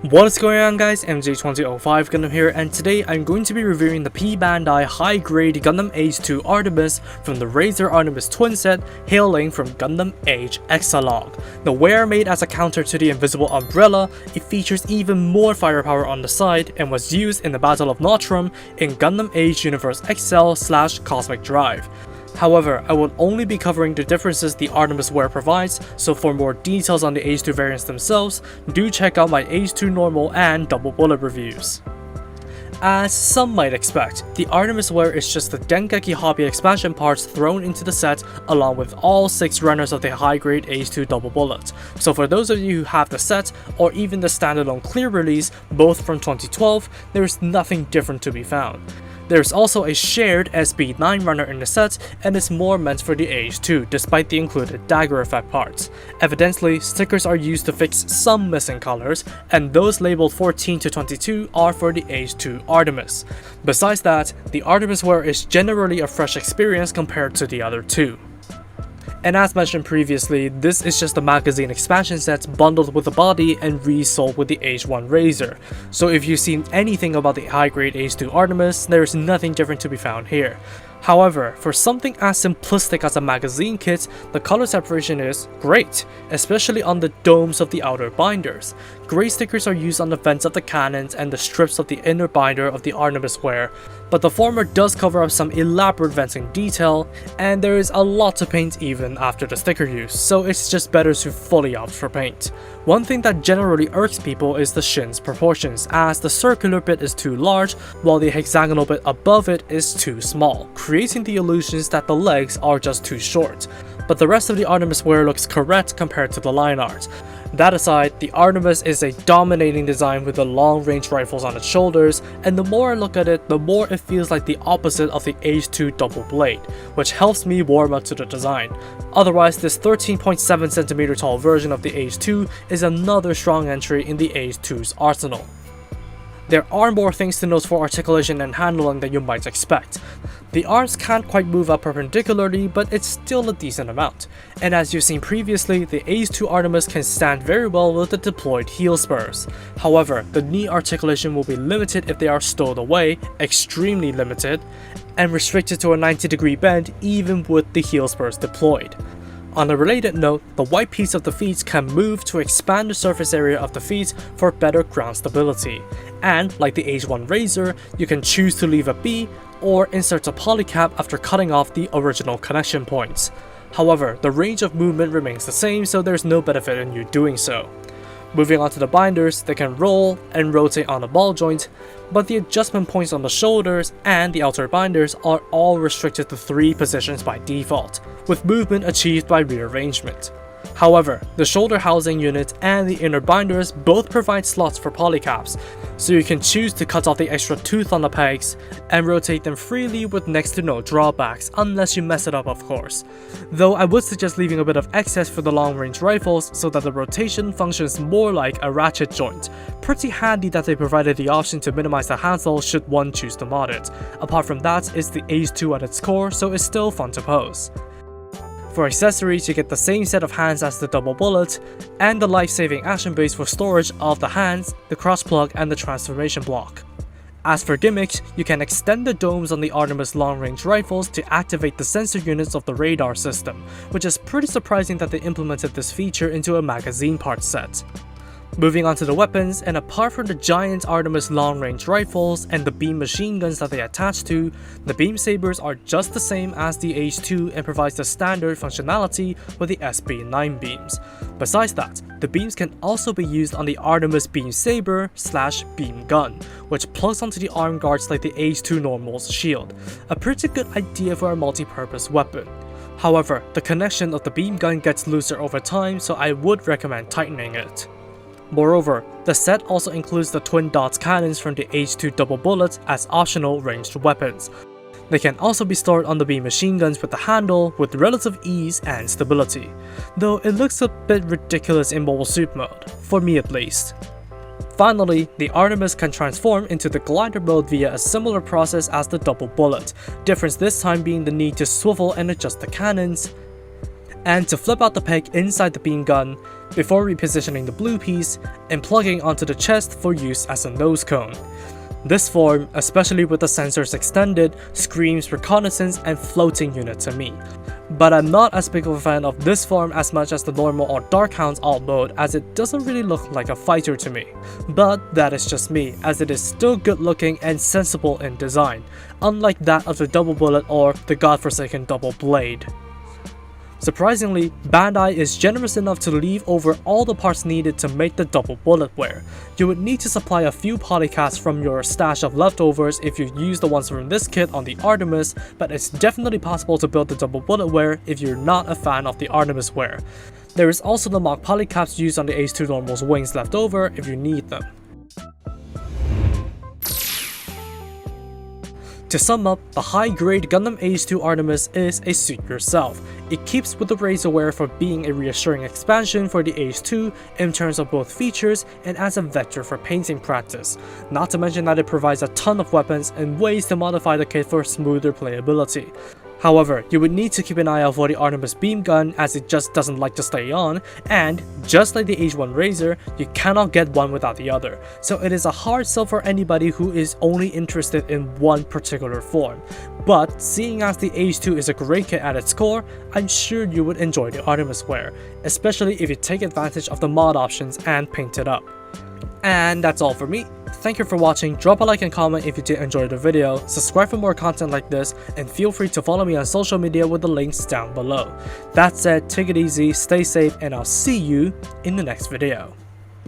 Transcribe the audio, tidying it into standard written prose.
What is going on, guys? MJ2005 Gundam here, and today I'm going to be reviewing the P-Bandai high-grade Gundam Age-2 Artimes from the Razor Artimes twin set hailing from Gundam Age EXA-LOG. The wear made as a counter to the invisible umbrella, it features even more firepower on the side and was used in the Battle of Notrum in Gundam Age Universe XL/Cosmic Drive. However, I will only be covering the differences the Artimes wear provides, so for more details on the Age-2 variants themselves, do check out my Age-2 normal and double bullet reviews. As some might expect, the Artimes wear is just the Dengeki Hobby expansion parts thrown into the set along with all 6 runners of the high-grade Age-2 double bullet. So for those of you who have the set, or even the standalone clear release, both from 2012, there is nothing different to be found. There's also a shared SB9 runner in the set, and it's more meant for the Age-2 despite the included dagger effect parts. Evidently, stickers are used to fix some missing colors, and those labeled 14 to 22 are for the Age-2 Artimes. Besides that, the Artimes wear is generally a fresh experience compared to the other two. And as mentioned previously, this is just a magazine expansion set bundled with the body and resold with the H1 Razor. So if you've seen anything about the high-grade H2 Artimes, there is nothing different to be found here. However, for something as simplistic as a magazine kit, the color separation is great, especially on the domes of the outer binders. Gray stickers are used on the vents of the cannons and the strips of the inner binder of the Artimes wear, but the former does cover up some elaborate venting detail, and there is a lot to paint even after the sticker use, so it's just better to fully opt for paint. One thing that generally irks people is the shin's proportions, as the circular bit is too large, while the hexagonal bit above it is too small, creating the illusions that the legs are just too short. But the rest of the Artimes wear looks correct compared to the line art. That aside, the Artimes is a dominating design with the long-range rifles on its shoulders, and the more I look at it, the more it feels like the opposite of the Age-2 double blade, which helps me warm up to the design. Otherwise, this 13.7cm tall version of the Age-2 is another strong entry in the Age-2's arsenal. There are more things to note for articulation and handling than you might expect. The arms can't quite move up perpendicularly, but it's still a decent amount. And as you've seen previously, the Age-2 Artimes can stand very well with the deployed heel spurs. However, the knee articulation will be limited if they are stowed away, extremely limited, and restricted to a 90-degree bend even with the heel spurs deployed. On a related note, the white piece of the feet can move to expand the surface area of the feet for better ground stability. And, like the H1 Razor, you can choose to leave a B or insert a polycap after cutting off the original connection points. However, the range of movement remains the same, so there's no benefit in you doing so. Moving on to the binders, they can roll and rotate on the ball joint, but the adjustment points on the shoulders and the outer binders are all restricted to 3 positions by default, with movement achieved by rearrangement. However, the shoulder housing unit and the inner binders both provide slots for polycaps, so you can choose to cut off the extra tooth on the pegs and rotate them freely with next to no drawbacks, unless you mess it up, of course. Though I would suggest leaving a bit of excess for the long-range rifles so that the rotation functions more like a ratchet joint. Pretty handy that they provided the option to minimize the handle should one choose to mod it. Apart from that, it's the Age-2 at its core, so it's still fun to pose. For accessories, you get the same set of hands as the double bullet, and the life-saving action base for storage of the hands, the cross plug, and the transformation block. As for gimmicks, you can extend the domes on the Artimes long-range rifles to activate the sensor units of the radar system, which is pretty surprising that they implemented this feature into a magazine part set. Moving on to the weapons, and apart from the giant Artimes long-range rifles and the beam machine guns that they attach to, the beam sabers are just the same as the H2 and provides the standard functionality with the SB9 beams. Besides that, the beams can also be used on the Artimes beam saber/beam gun, which plugs onto the arm guards like the H2 normal's shield. A pretty good idea for a multi-purpose weapon. However, the connection of the beam gun gets looser over time, so I would recommend tightening it. Moreover, the set also includes the twin dots cannons from the H2 double bullet as optional ranged weapons. They can also be stored on the beam machine guns with the handle with relative ease and stability, though it looks a bit ridiculous in mobile suit mode, for me at least. Finally, the Artimes can transform into the glider mode via a similar process as the double bullet, difference this time being the need to swivel and adjust the cannons, and to flip out the peg inside the beam gun, before repositioning the blue piece and plugging onto the chest for use as a nose cone. This form, especially with the sensors extended, screams reconnaissance and floating unit to me. But I'm not as big of a fan of this form as much as the normal or Dark Hound's alt mode, as it doesn't really look like a fighter to me. But that is just me, as it is still good looking and sensible in design, unlike that of the double bullet or the godforsaken double blade. Surprisingly, Bandai is generous enough to leave over all the parts needed to make the double bullet wear. You would need to supply a few polycasts from your stash of leftovers if you use the ones from this kit on the Artemis, but it's definitely possible to build the double bullet wear if you're not a fan of the Artemis wear. There is also the mock polycaps used on the Age-2 Normal's wings left over if you need them. To sum up, the high-grade Gundam Age-2 Artimes is a suit yourself. It keeps with the Razor wear for being a reassuring expansion for the Age-2 in terms of both features and as a vector for painting practice, not to mention that it provides a ton of weapons and ways to modify the kit for smoother playability. However, you would need to keep an eye out for the Artemis beam gun, as it just doesn't like to stay on, and just like the H1 Razor, you cannot get one without the other, so it is a hard sell for anybody who is only interested in one particular form. But seeing as the Age-2 is a great kit at its core, I'm sure you would enjoy the Artemis wear, especially if you take advantage of the mod options and paint it up. And that's all for me. Thank you for watching, drop a like and comment if you did enjoy the video, subscribe for more content like this, and feel free to follow me on social media with the links down below. That said, take it easy, stay safe, and I'll see you in the next video.